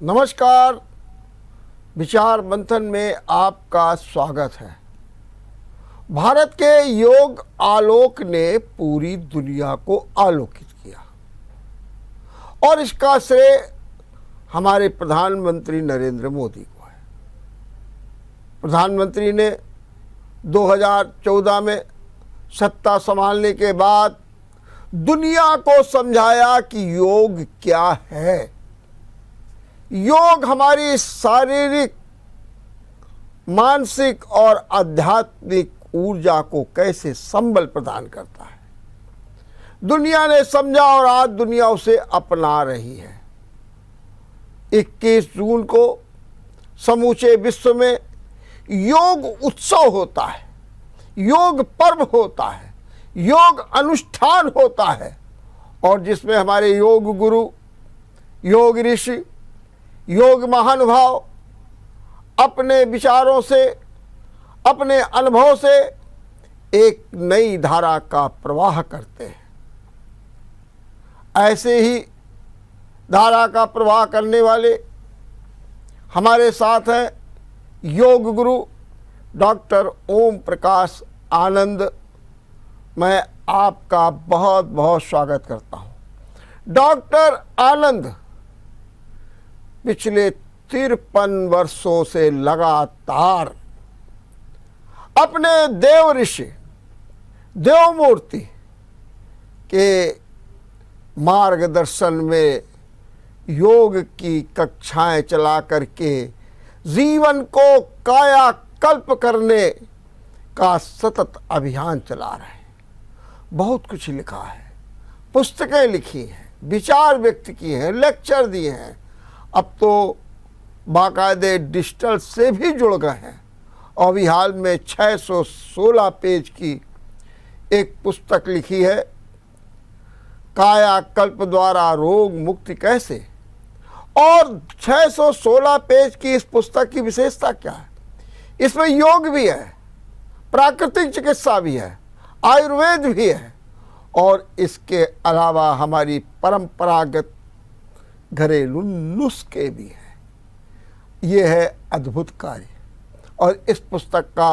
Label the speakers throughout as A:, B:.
A: नमस्कार। विचार मंथन में आपका स्वागत है। भारत के योग आलोक ने पूरी दुनिया को आलोकित किया और इसका श्रेय हमारे प्रधानमंत्री नरेंद्र मोदी को है। प्रधानमंत्री ने 2014 में सत्ता संभालने के बाद दुनिया को समझाया कि योग क्या है। योग हमारी शारीरिक, मानसिक और आध्यात्मिक ऊर्जा को कैसे संबल प्रदान करता है। दुनिया ने समझा और आज दुनिया उसे अपना रही है। 21 जून को समूचे विश्व में योग उत्सव होता है, योग पर्व होता है, योग अनुष्ठान होता है और जिसमें हमारे योग गुरु, योग ऋषि, योग महानुभाव अपने विचारों से, अपने अनुभव से एक नई धारा का प्रवाह करते हैं। ऐसे ही धारा का प्रवाह करने वाले हमारे साथ हैं योग गुरु डॉक्टर ओम प्रकाश आनंद। मैं आपका बहुत बहुत स्वागत करता हूं। डॉक्टर आनंद पिछले 53 वर्षों से लगातार अपने देव ऋषि, देवमूर्ति के मार्गदर्शन में योग की कक्षाएं चला करके जीवन को कायाकल्प करने का सतत अभियान चला रहे हैं। बहुत कुछ लिखा है, पुस्तकें लिखी हैं, विचार व्यक्त किए हैं, लेक्चर दिए हैं। अब तो बाकायदे डिजिटल से भी जुड़ गए हैं और अभी हाल में 616 पेज की एक पुस्तक लिखी है, कायाकल्प द्वारा रोग मुक्ति कैसे। और 616 पेज की इस पुस्तक की विशेषता क्या है? इसमें योग भी है, प्राकृतिक चिकित्सा भी है, आयुर्वेद भी है और इसके अलावा हमारी परंपरागत घरेलू नुस्खे भी हैं। ये है अद्भुत कार्य और इस पुस्तक का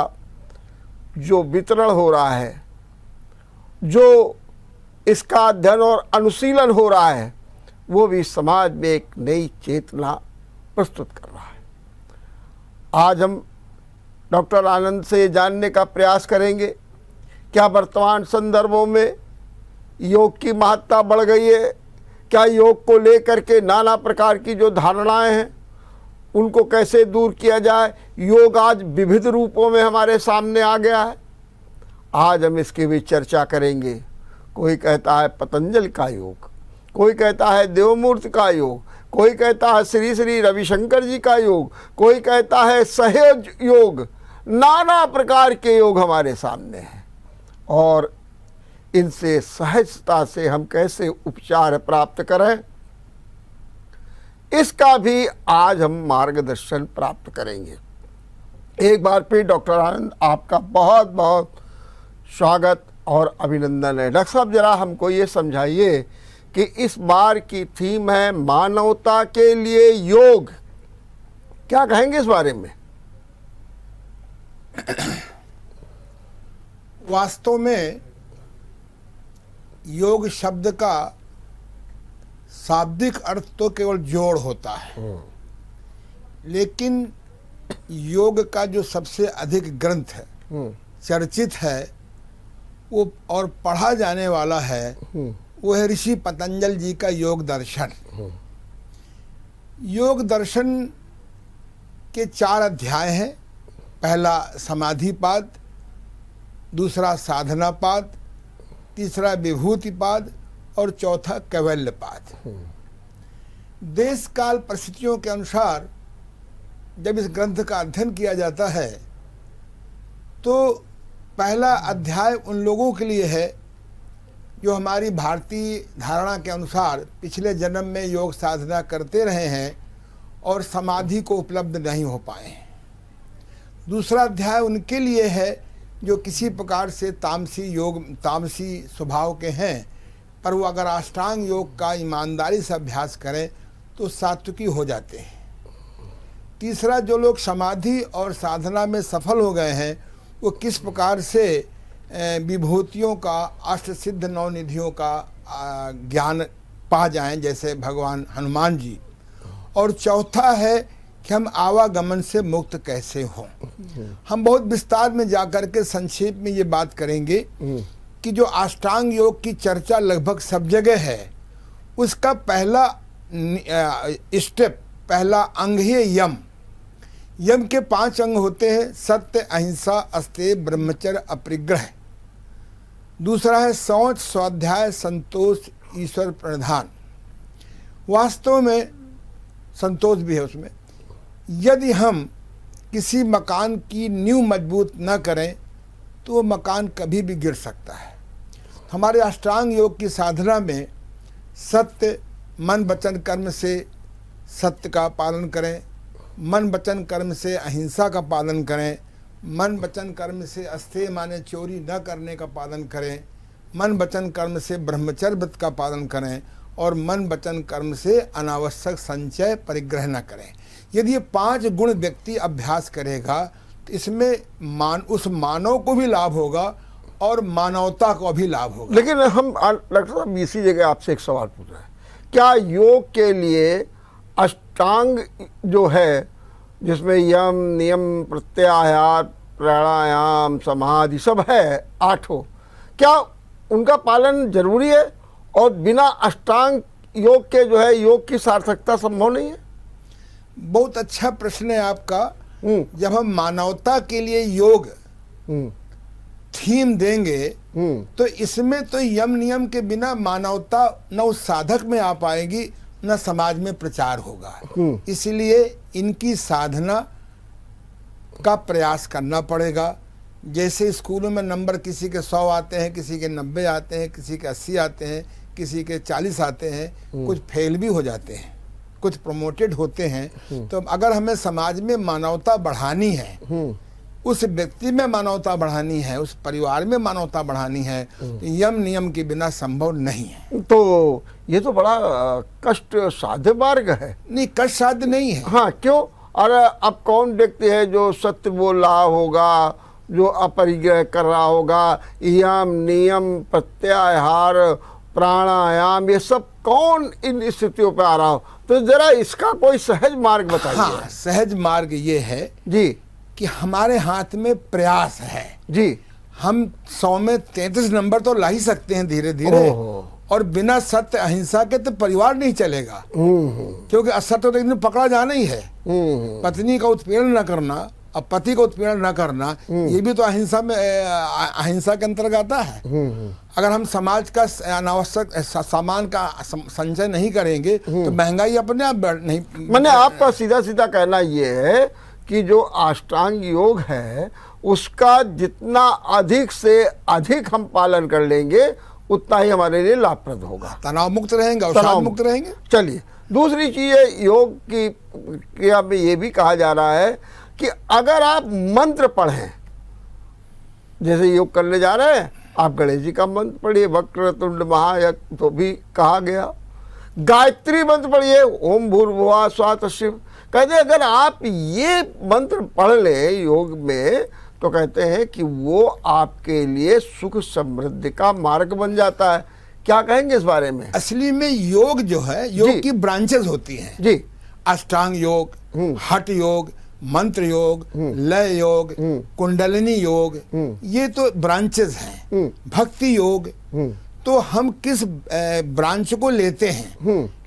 A: जो वितरण हो रहा है, जो इसका अध्ययन और अनुशीलन हो रहा है, वो भी समाज में एक नई चेतना प्रस्तुत कर रहा है। आज हम डॉक्टर आनंद से जानने का प्रयास करेंगे क्या वर्तमान संदर्भों में योग की महत्ता बढ़ गई है, क्या योग को लेकर के नाना प्रकार की जो धारणाएं हैं उनको कैसे दूर किया जाए। योग आज विविध रूपों में हमारे सामने आ गया है। आज हम इसकी भी चर्चा करेंगे। कोई कहता है पतंजलि का योग, कोई कहता है देवमूर्ति का योग, कोई कहता है श्री श्री रविशंकर जी का योग, कोई कहता है सहज योग। नाना प्रकार के योग हमारे सामने हैं और इनसे सहजता से हम कैसे उपचार प्राप्त करें, इसका भी आज हम मार्गदर्शन प्राप्त करेंगे। एक बार फिर डॉक्टर आनंद, आपका बहुत बहुत स्वागत और अभिनंदन है। डॉक्टर साहब, जरा हमको ये समझाइए कि इस बार की थीम है मानवता के लिए योग। क्या कहेंगे इस बारे में?
B: वास्तव में योग शब्द का शाब्दिक अर्थ तो केवल जोड़ होता है, लेकिन योग का जो सबसे अधिक ग्रंथ है, चर्चित है, वो और पढ़ा जाने वाला है, वो है ऋषि पतंजलि जी का योग दर्शन। योग दर्शन के 4 अध्याय हैं। पहला समाधिपाद, दूसरा साधनापाद, तीसरा विभूतिपाद और चौथा कैवल्यपाद। देश काल परिस्थितियों के अनुसार जब इस ग्रंथ का अध्ययन किया जाता है तो पहला अध्याय उन लोगों के लिए है जो हमारी भारतीय धारणा के अनुसार पिछले जन्म में योग साधना करते रहे हैं और समाधि को उपलब्ध नहीं हो पाए हैं। दूसरा अध्याय उनके लिए है जो किसी प्रकार से तामसी स्वभाव के हैं, पर वो अगर अष्टांग योग का ईमानदारी से अभ्यास करें तो सात्विकी हो जाते हैं। तीसरा, जो लोग समाधि और साधना में सफल हो गए हैं वो किस प्रकार से विभूतियों का, अष्ट सिद्ध नौ निधियों का ज्ञान पा जाएं, जैसे भगवान हनुमान जी। और चौथा है कि हम आवागमन से मुक्त कैसे हों। हम बहुत विस्तार में जाकर के संक्षेप में ये बात करेंगे कि जो अष्टांग योग की चर्चा लगभग सब जगह है, उसका पहला स्टेप, पहला अंग है यम। यम के 5 अंग होते हैं: सत्य, अहिंसा, अस्तेय, ब्रह्मचर्य, अपरिग्रह। दूसरा है शौच, स्वाध्याय, संतोष, ईश्वर प्रणिधान। वास्तव में संतोष भी है उसमें। यदि हम किसी मकान की नींव मजबूत न करें तो वो मकान कभी भी गिर सकता है। हमारे अष्टांग योग की साधना में सत्य, मन वचन कर्म से सत्य का पालन करें, मन वचन कर्म से अहिंसा का पालन करें, मन वचन कर्म से अस्तेय माने चोरी न करने का पालन करें, मन वचन कर्म से ब्रह्मचर्य व्रत का पालन करें, और मन वचन कर्म से अनावश्यक संचय परिग्रह न करें। यदि ये 5 गुण व्यक्ति अभ्यास करेगा तो इसमें उस मानव को भी लाभ होगा और मानवता को भी लाभ होगा।
A: लेकिन हम डॉक्टर साहब इसी जगह आपसे एक सवाल पूछ रहे हैं, क्या योग के लिए अष्टांग जो है, जिसमें यम, नियम, प्रत्याहार, प्राणायाम, समाधि सब है 8, क्या उनका पालन जरूरी है? और बिना अष्टांग योग के जो है योग की सार्थकता संभव नहीं है?
B: बहुत अच्छा प्रश्न है आपका। जब हम मानवता के लिए योग थीम देंगे तो इसमें तो यम नियम के बिना मानवता न उस साधक में आ पाएगी न समाज में प्रचार होगा। इसलिए इनकी साधना का प्रयास करना पड़ेगा। जैसे स्कूलों में नंबर किसी के 100 आते हैं, किसी के 90 आते हैं, किसी के 80 आते हैं, किसी के 40 आते हैं, कुछ फेल भी हो जाते हैं, कुछ प्रमोटेड होते हैं। तो अगर हमें समाज में मानवता बढ़ानी है, उस व्यक्ति में मानवता बढ़ानी है, उस परिवार में मानवता बढ़ानी है, तो यम नियम के बिना संभव नहीं है।
A: तो ये तो बड़ा कष्ट साध्य मार्ग है।
B: नहीं, कष्ट साध्य नहीं है।
A: हाँ, क्यों? और अब कौन व्यक्ति है जो सत्य बोल रहा होगा, जो अपरिग्रह कर रहा होगा, यम नियम, प्रत्याहार, प्राणायाम, ये सब कौन इन स्थितियों पे आ रहा हो? तो जरा इसका कोई सहज मार्ग बताइए।
B: हाँ, सहज मार्ग ये है
A: जी
B: कि हमारे हाथ में प्रयास है
A: जी।
B: हम 100 में 33 नंबर तो ला ही सकते हैं धीरे धीरे। और बिना सत्य अहिंसा के तो परिवार नहीं चलेगा, क्योंकि असत्य तो एक दिन पकड़ा जाना ही है। पत्नी का उत्पीड़न न करना, अब पति को उत्पीड़न न करना, ये भी तो अहिंसा में, अहिंसा के अंतर्गत आता है। अगर हम समाज का अनावश्यक सामान का संचय नहीं करेंगे तो महंगाई अपने आप नहीं।
A: मैंने आपका सीधा सीधा कहना ये है कि जो अष्टांग योग है उसका जितना अधिक से अधिक हम पालन कर लेंगे उतना ही हमारे लिए लाभप्रद होगा,
B: तनाव मुक्त रहेंगे और शांत मुक्त रहेंगे।
A: चलिए, दूसरी चीज है योग की क्रिया में ये भी कहा जा रहा है कि अगर आप मंत्र पढ़ें, जैसे योग करने जा रहे हैं आप गणेश जी का मंत्र पढ़िए, वक्रतुंड महायज्ञ तो भी कहा गया, गायत्री मंत्र पढ़िए, ओम भूर्भुवः स्वः तत्शिव। कहते हैं अगर आप ये मंत्र पढ़ लें योग में तो कहते हैं कि वो आपके लिए सुख समृद्धि का मार्ग बन जाता है। क्या कहेंगे इस बारे में?
B: असली में योग जो है, योग की ब्रांचेस होती हैं
A: जी।
B: अष्टांग योग, हठ योग, मंत्र योग, लय योग, कुंडलिनी योग, ये तो ब्रांचेस हैं। भक्ति योग, तो हम किस ब्रांच को लेते हैं।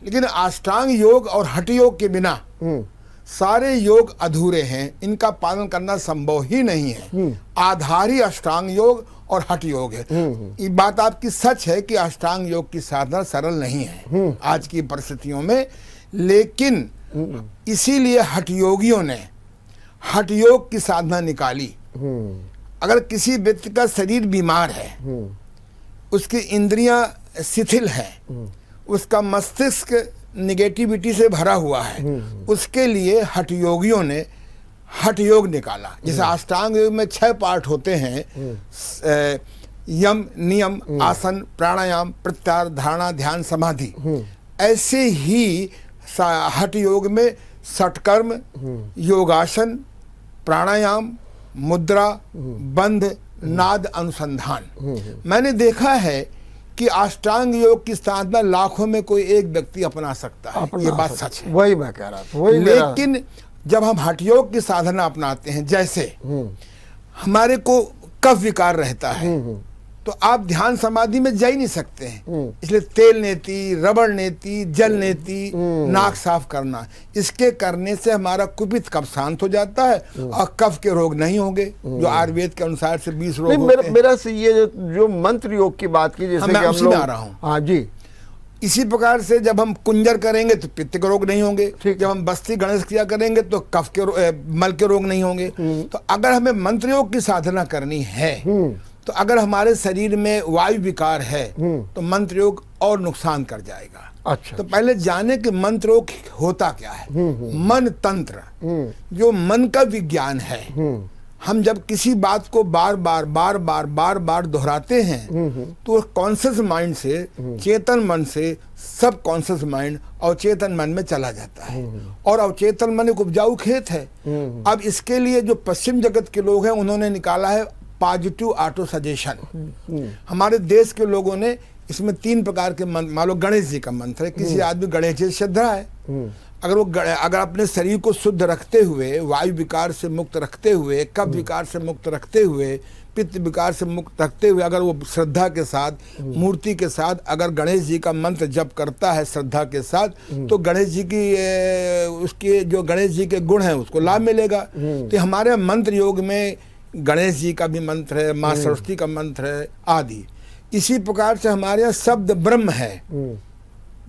B: लेकिन अष्टांग योग और हठ योग के बिना सारे योग अधूरे हैं, इनका पालन करना संभव ही नहीं है। आधार ही अष्टांग योग और हठ योग है। ये बात आपकी सच है कि अष्टांग योग की साधना सरल नहीं है आज की परिस्थितियों में, लेकिन इसीलिए हठ योगियों ने हठ योग की साधना निकाली। अगर किसी व्यक्ति का शरीर बीमार है, उसकी इंद्रियां शिथिल है, उसका मस्तिष्क निगेटिविटी से भरा हुआ है, उसके लिए हठ योगियों ने हठ योग निकाला। जैसे अष्टांग योग में 6 पार्ट होते हैं, यम नियम, आसन, प्राणायाम, प्रत्याहार, धारणा, ध्यान, समाधि। ऐसे ही हठ योग में षटकर्म, योगासन, प्राणायाम, मुद्रा, बंध, नाद अनुसंधान। मैंने देखा है कि अष्टांग योग की साधना लाखों में कोई एक व्यक्ति अपना सकता है, ये बात सच है।
A: वही मैं कह रहा था, वही
B: लेकिन जब हम हठ योग की साधना अपनाते हैं, जैसे हमारे को कफ विकार रहता है, तो आप ध्यान समाधि में जा ही नहीं सकते हैं। इसलिए तेल नेति, रबड़ नेति, जल नेति, नाक साफ करना, इसके करने से हमारा कुपित कफ शांत हो जाता है और कफ के रोग नहीं होंगे, जो आयुर्वेद के अनुसार से 20 रोग होते हैं।
A: मेरा से ये जो मंत्र योग की बात की, जैसे
B: मैं
A: कि
B: उसी में आ रहा हूँ।
A: हाँ जी।
B: इसी प्रकार से जब हम कुंजर करेंगे तो पित्त के रोग नहीं होंगे, जब हम बस्ती गणेश क्रिया करेंगे तो कफ के मल के रोग नहीं होंगे। तो अगर हमें मंत्र योग की साधना करनी है, तो अगर हमारे शरीर में वायु विकार है तो मंत्र योग और नुकसान कर जाएगा।
A: अच्छा।
B: तो पहले जाने कि मंत्र योग होता क्या है। मन तंत्र, जो मन का विज्ञान है, हम जब किसी बात को बार बार दोहराते हैं तो कॉन्शियस माइंड से, चेतन मन से सब कॉन्शियस माइंड अवचेतन मन में चला जाता है, और अवचेतन मन एक उपजाऊ खेत है। अब इसके लिए जो पश्चिम जगत के लोग हैं, उन्होंने निकाला है पॉजिटिव ऑटो सजेशन। हमारे देश के लोगों ने इसमें 3 प्रकार के मंत्र, मान लो गणेश जी का मंत्र है, किसी आदमी गणेश जी से श्रद्धा है, अगर अपने शरीर को शुद्ध रखते हुए, वायु विकार से मुक्त रखते हुए, कफ विकार से मुक्त रखते हुए, पित्त विकार से मुक्त रखते हुए, अगर वो श्रद्धा के साथ, मूर्ति के साथ अगर गणेश जी का मंत्र जप करता है श्रद्धा के साथ, तो गणेश जी की उसके जो गणेश जी के गुण हैं उसको लाभ मिलेगा। तो हमारे मंत्र योग में गणेश जी का भी मंत्र है, माँ सरस्वती का मंत्र है आदि। इसी प्रकार से हमारे यहाँ शब्द ब्रह्म है।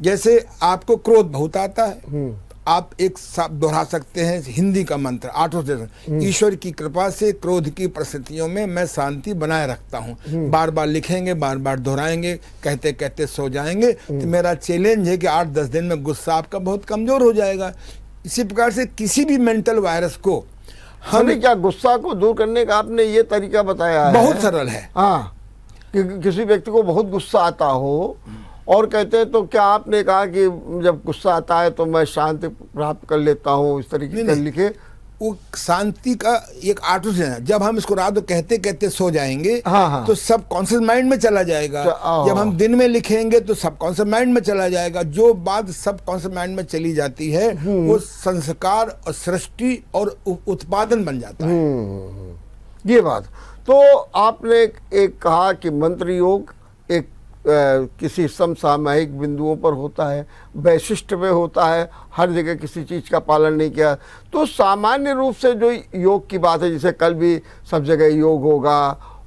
B: जैसे आपको क्रोध बहुत आता है, आप एक शब्द दोहरा सकते हैं, हिंदी का मंत्र ऑटो सजेशन, ईश्वर की कृपा से क्रोध की परिस्थितियों में मैं शांति बनाए रखता हूँ। बार बार लिखेंगे, बार बार दोहराएंगे, कहते कहते सो जाएंगे। तो मेरा चैलेंज है कि 8-10 दिन में गुस्सा आपका बहुत कमजोर हो जाएगा। इसी प्रकार से किसी भी मेंटल वायरस को
A: हमें क्या गुस्सा को दूर करने का आपने ये तरीका बताया है,
B: बहुत सरल है।
A: हाँ, कि किसी व्यक्ति को बहुत गुस्सा आता हो और कहते हैं, तो क्या आपने कहा कि जब गुस्सा आता है तो मैं शांति प्राप्त कर लेता हूँ, इस तरीके से लिखे?
B: वो शांति का एक ऑटो से है। जब हम इसको रात को कहते कहते सो जाएंगे,
A: हाँ।
B: तो सब कॉन्शियस माइंड में चला जाएगा। जब हम दिन में लिखेंगे तो सब कॉन्शियस माइंड में चला जाएगा। जो बात सब कॉन्शियस माइंड में चली जाती है वो संस्कार और सृष्टि और उत्पादन बन जाता है।
A: ये बात तो आपने एक कहा कि मंत्र योग एक किसी समसामयिक बिंदुओं पर होता है, वैशिष्ट में होता है, हर जगह किसी चीज़ का पालन नहीं किया। तो सामान्य रूप से जो योग की बात है, जैसे कल भी सब जगह योग होगा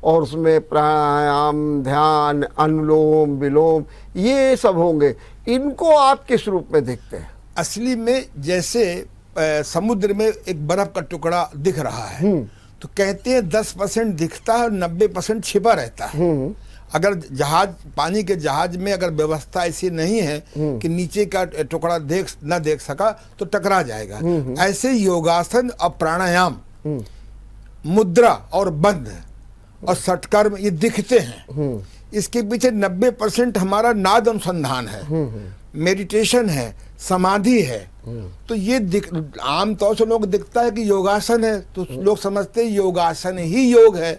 A: और उसमें प्राणायाम, ध्यान, अनुलोम विलोम ये सब होंगे, इनको आप किस रूप में देखते हैं? असली में जैसे समुद्र में एक बर्फ का टुकड़ा दिख रहा है, तो कहते हैं 10% दिखता है और 90% छिपा रहता है। अगर जहाज, पानी के जहाज में अगर व्यवस्था ऐसी नहीं है कि नीचे का टुकड़ा न देख सका तो टकरा जाएगा। ऐसे योगासन और प्राणायाम, मुद्रा और बंध और षटकर्म ये दिखते हैं। इसके पीछे 90% हमारा नाद अनुसंधान है, मेडिटेशन है, समाधि है। तो ये आमतौर से लोग दिखता है कि योगासन है, तो लोग समझते हैं योगासन ही योग है।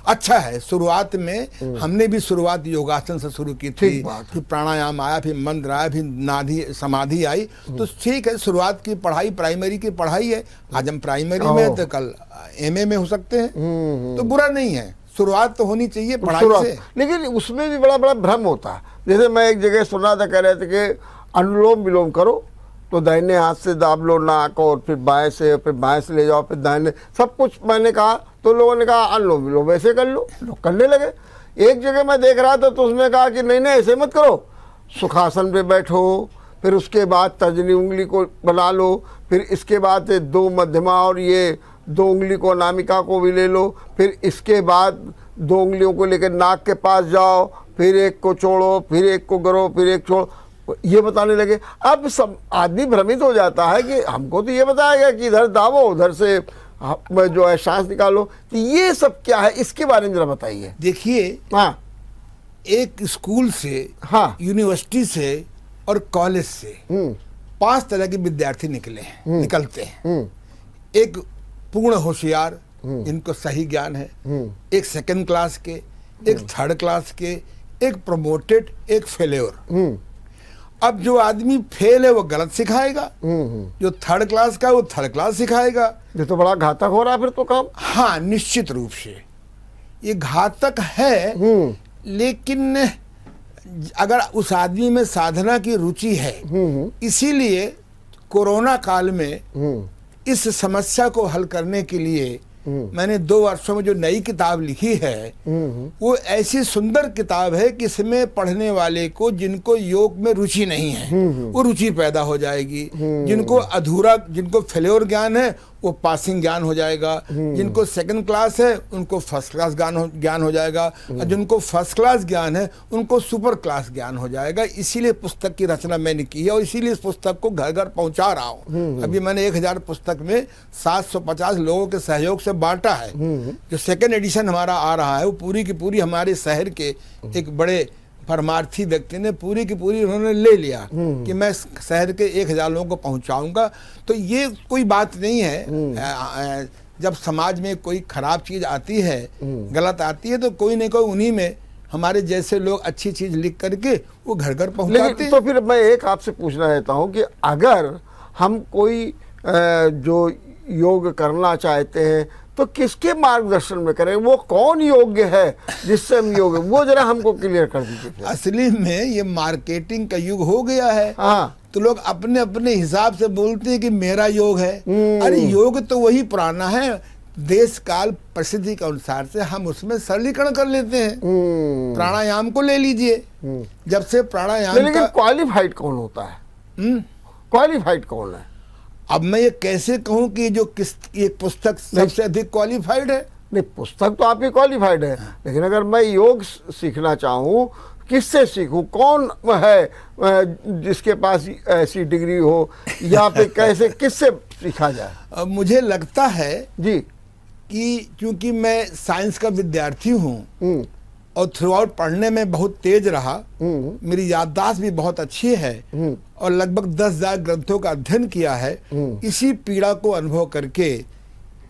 A: अच्छा है, शुरुआत में हमने भी शुरुआत योगासन से शुरू की थी, फिर प्राणायाम आया, फिर मंत्र आया, फिर नादि समाधि आई। तो ठीक है, शुरुआत की पढ़ाई प्राइमरी की पढ़ाई है। आज हम प्राइमरी में तो कल एमए में हो सकते हैं, तो बुरा नहीं है। शुरुआत तो होनी चाहिए पढ़ाई से, लेकिन उसमें भी बड़ा बड़ा भ्रम होता है। जैसे मैं एक जगह सुना था, कह रहे थे कि अनुलोम विलोम करो तो दाहिने हाथ से दाब लो नाक, और फिर बाएं से, फिर बाएं से ले जाओ, फिर दाहिने, सब कुछ मैंने कहा तो लोगों ने कहा अनुलोम विलोम वैसे कर लो, लोग करने लगे। एक जगह मैं देख रहा था तो उसने कहा कि नहीं नहीं ऐसे मत करो, सुखासन पे बैठो, फिर उसके बाद तर्जनी उंगली को बना लो, फिर इसके बाद 2 मध्यमा और ये 2 उंगली को अनामिका को भी ले लो, फिर इसके बाद 2 उंगलियों को लेकर नाक के पास जाओ, फिर एक को छोड़ो, फिर एक को करो, फिर एक छोड़ो, ये बताने लगे। अब सब आदमी भ्रमित हो जाता है कि हमको तो ये बताया गया कि इधर दाबो, उधर से जो है सांस निकालो। तो ये सब क्या है, इसके बारे में जरा बताइए।
B: देखिए,
A: हाँ,
B: एक स्कूल से,
A: हाँ,
B: यूनिवर्सिटी से और कॉलेज से 5 तरह के विद्यार्थी निकलते हैं। एक पूर्ण होशियार, जिनको सही ज्ञान है, एक सेकंड क्लास के, एक थर्ड क्लास के, एक प्रमोटेड, एक फेल्योर। अब जो आदमी फेल है वो गलत सिखाएगा, जो थर्ड क्लास का है वो थर्ड क्लास सिखाएगा।
A: ये तो बड़ा घातक हो रहा है फिर तो काम।
B: हाँ, निश्चित रूप से ये घातक है, लेकिन अगर उस आदमी में साधना की रुचि है, इसीलिए कोरोना काल में इस समस्या को हल करने के लिए मैंने 2 वर्षों में जो नई किताब लिखी है वो ऐसी सुंदर किताब है कि इसमें पढ़ने वाले को, जिनको योग में रुचि नहीं है वो रुचि पैदा हो जाएगी, जिनको फेल्योर ज्ञान है वो पासिंग ज्ञान हो जाएगा, जिनको सेकंड क्लास है उनको फर्स्ट क्लास ज्ञान हो जाएगा, और जिनको फर्स्ट क्लास ज्ञान है उनको सुपर क्लास ज्ञान हो जाएगा। इसीलिए पुस्तक की रचना मैंने की है और इसीलिए इस पुस्तक को घर घर पहुंचा रहा हूँ। अभी मैंने 1000 पुस्तक में 750 लोगों के सहयोग से बांटा है। जो सेकंड एडिशन हमारा आ रहा है वो पूरी की पूरी हमारे शहर के एक बड़े परमार्थी व्यक्ति ने पूरी की पूरी उन्होंने ले लिया कि मैं शहर के 1000 लोगों को पहुंचाऊंगा। तो ये कोई बात नहीं है, जब समाज में कोई खराब चीज आती है, गलत आती है, तो कोई न कोई उन्हीं में हमारे जैसे लोग अच्छी चीज लिख करके वो घर घर पहुंचाते हैं।
A: तो फिर मैं एक आपसे पूछना चाहता हूँ कि अगर हम कोई जो योग करना चाहते हैं तो किसके मार्गदर्शन में करें, वो कौन योग्य है जिससे हम योग, वो जरा हमको क्लियर कर दीजिए।
B: असली में ये मार्केटिंग का युग हो गया है।
A: हाँ,
B: तो लोग अपने अपने हिसाब से बोलते हैं कि मेरा योग है। अरे योग तो वही पुराना है, देश काल परिस्थिति के अनुसार से हम उसमें सरलीकरण कर लेते हैं। प्राणायाम को ले लीजिए, जब से प्राणायाम
A: लेकिन क्वालिफाइड कौन होता है? क्वालिफाइड कौन है?
B: अब मैं ये कैसे कहूं कि ये पुस्तक सबसे अधिक क्वालिफाइड है?
A: नहीं, पुस्तक तो आपकी क्वालिफाइड है, लेकिन अगर मैं योग सीखना चाहूँ किससे सीखूं, कौन है जिसके पास ऐसी डिग्री हो, या फिर कैसे किससे सीखा जाए?
B: मुझे लगता है
A: जी
B: कि क्योंकि मैं साइंस का विद्यार्थी हूँ और थ्रू आउट पढ़ने में बहुत तेज रहा, मेरी याददाश्त भी बहुत अच्छी है और लगभग 10,000 ग्रंथों का अध्ययन किया है। इसी पीड़ा को अनुभव करके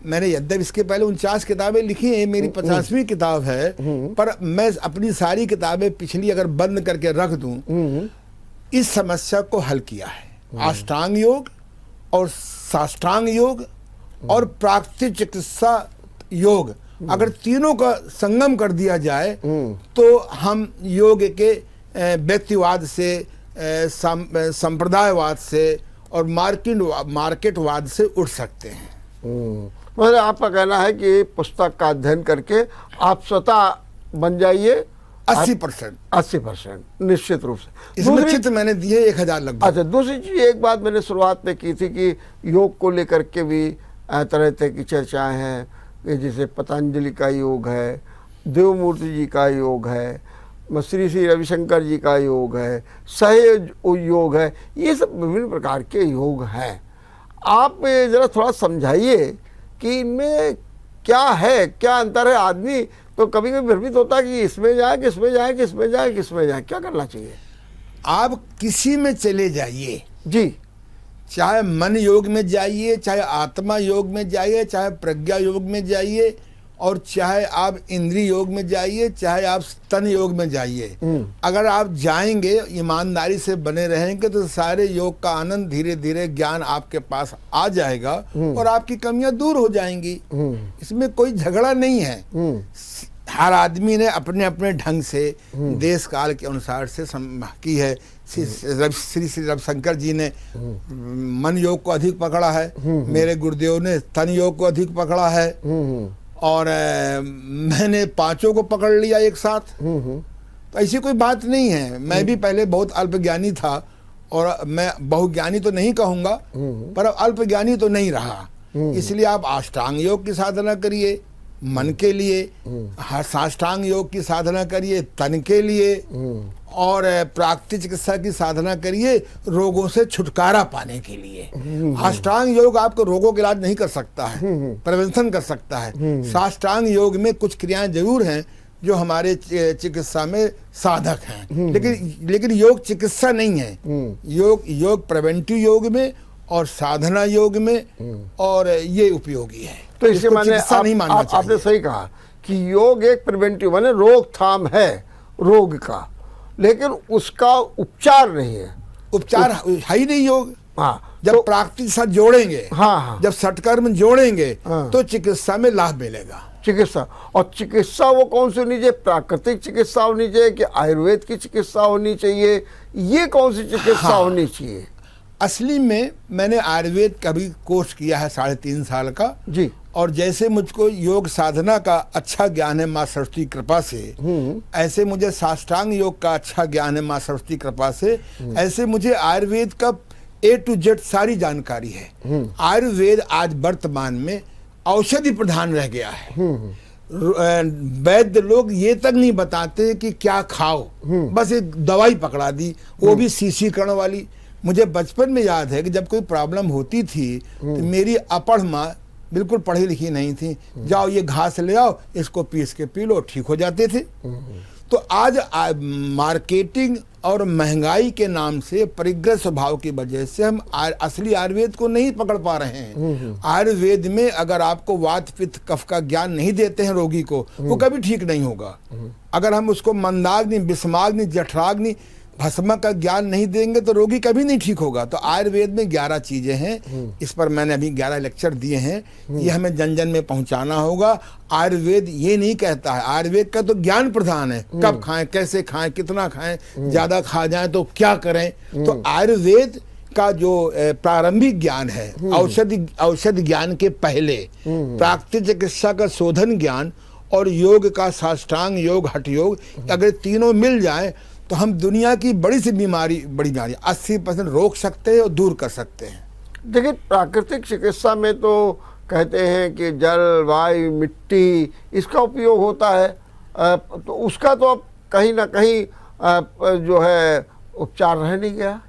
B: मैंने, यद्यप इसके पहले 49 किताबें लिखी हैं, मेरी 50वीं किताब है, पर मैं अपनी सारी किताबें पिछली अगर बंद करके रख दूं, इस समस्या को हल किया है। अष्टांग योग और साष्टांग योग और प्राकृतिक चिकित्सा योग, अगर तीनों का संगम कर दिया जाए तो हम योग के व्यक्तिवाद से, संप्रदायवाद से और मार्केटवाद से उठ सकते हैं।
A: मतलब आपका कहना है कि पुस्तक का अध्ययन करके आप स्वतः बन जाइए
B: 80%।
A: निश्चित रूप से।
B: इसमें चित्र मैंने दिए 1000 लगभग।
A: अच्छा, दूसरी चीज एक बात मैंने शुरुआत में की थी कि योग को लेकर के भी तरह तरह की चर्चाएं हैं, जैसे पतंजलि का योग है, देवमूर्ति जी का योग है, श्री श्री रविशंकर जी का योग है, सहज योग है, ये सब विभिन्न प्रकार के योग हैं। आप ज़रा थोड़ा समझाइए कि इनमें क्या है, क्या अंतर है। आदमी तो कभी कभी भ्रमित होता है कि इसमें जाए, किसमें जाए, किसमें जाए, किसमें जाए, क्या करना चाहिए?
B: आप किसी में चले जाइए
A: जी,
B: चाहे मन योग में जाइए, चाहे आत्मा योग में जाइए, चाहे प्रज्ञा योग में जाइए, और चाहे आप इंद्रिय योग में जाइए, चाहे आप स्तन योग में जाइए। अगर आप जाएंगे, ईमानदारी से बने रहेंगे, तो सारे योग का आनंद, धीरे धीरे ज्ञान आपके पास आ जाएगा और आपकी कमियां दूर हो जाएंगी। इसमें कोई झगड़ा नहीं है। हर आदमी ने अपने अपने ढंग से देश काल के अनुसार से की है। श्री श्री रविशंकर जी ने मन योग को अधिक पकड़ा है, मेरे गुरुदेव ने तन योग को अधिक पकड़ा है, और मैंने पांचों को पकड़ लिया एक साथ। तो ऐसी कोई बात नहीं है। मैं भी पहले बहुत अल्पज्ञानी था, और मैं बहुज्ञानी तो नहीं कहूँगा, पर अल्पज्ञानी तो नहीं रहा। इसलिए आप अष्टांग योग की साधना करिए मन के लिए, साष्टांग योग की साधना करिए तन के लिए, और प्राकृतिक चिकित्सा की साधना करिए रोगों से छुटकारा पाने के लिए। अष्टांग योग आपको रोगों का इलाज नहीं कर सकता है, प्रिवेंशन कर सकता है। साष्टांग योग में कुछ क्रियाएं जरूर हैं जो हमारे चिकित्सा में साधक हैं। लेकिन योग चिकित्सा नहीं है। योग प्रिवेंटिव योग में और साधना योग में और ये उपयोगी है।
A: तो इसके
B: इसको
A: माने
B: चिकित्सा नहीं मानना चाहिए।
A: आपने सही कहा कि योग एक प्रिवेंटिव माने रोकथाम है रोग का, लेकिन उसका उपचार नहीं है।
B: उपचार है ही नहीं योग।
A: हाँ,
B: जब प्राकृतिक साथ जोड़ेंगे,
A: हाँ,
B: जब सटकर्म जोड़ेंगे,
A: हाँ,
B: तो चिकित्सा में लाभ मिलेगा।
A: चिकित्सा, और चिकित्सा वो कौन सी होनी चाहिए? प्राकृतिक चिकित्सा होनी चाहिए कि आयुर्वेद की चिकित्सा होनी चाहिए? ये कौन सी चिकित्सा होनी चाहिए?
B: असली में मैंने आयुर्वेद का भी कोर्स किया है 3.5 साल का
A: जी।
B: और जैसे मुझको योग साधना का अच्छा ज्ञान है माँ सरस्वती कृपा से, ऐसे मुझे साष्टांग योग का अच्छा ज्ञान है माँ सरस्वती कृपा से, ऐसे मुझे आयुर्वेद का A to Z सारी जानकारी है। आयुर्वेद आज वर्तमान में औषधि प्रधान रह गया है। वैद्य लोग ये तक नहीं बताते कि क्या खाओ, बस एक दवाई पकड़ा दी, वो भी शीशीकरण वाली। मुझे बचपन में याद है कि जब कोई प्रॉब्लम होती थी तो मेरी अपढ़ माँ, बिल्कुल पढ़ी लिखी नहीं थी, जाओ ये घास ले आओ, इसको पीस के पी लो, ठीक हो जाते थे। तो आज मार्केटिंग और महंगाई के नाम से, परिग्रह स्वभाव की वजह से हम असली आयुर्वेद को नहीं पकड़ पा रहे हैं। आयुर्वेद में अगर आपको वात पित्त कफ का ज्ञान नहीं देते हैं रोगी को, वो कभी ठीक नहीं होगा। अगर हम उसको मंदाग्नि, बिस्माग्नि, जठराग्नि, भस्म का ज्ञान नहीं देंगे तो रोगी कभी नहीं ठीक होगा। तो आयुर्वेद में 11 चीजें हैं, इस पर मैंने अभी 11 लेक्चर दिए हैं। ये हमें जन जन में पहुंचाना होगा। आयुर्वेद ये नहीं कहता है, आयुर्वेद का तो ज्ञान प्रधान है, कब खाएं, कैसे खाएं, कितना खाएं, ज्यादा खा जाएं तो क्या करें। तो आयुर्वेद का जो प्रारंभिक ज्ञान है, औषधि ज्ञान के पहले प्राकृतिक चिकित्सा का शोधन ज्ञान और योग का साष्टांग योग, हठ योग, अगर तीनों मिल जाए तो हम दुनिया की बड़ी बीमारी 80% रोक सकते हैं और दूर कर सकते हैं।
A: देखिए, प्राकृतिक चिकित्सा में तो कहते हैं कि जल, वायु, मिट्टी, इसका उपयोग होता है, तो उसका तो अब कहीं ना कहीं जो है उपचार रह नहीं गया।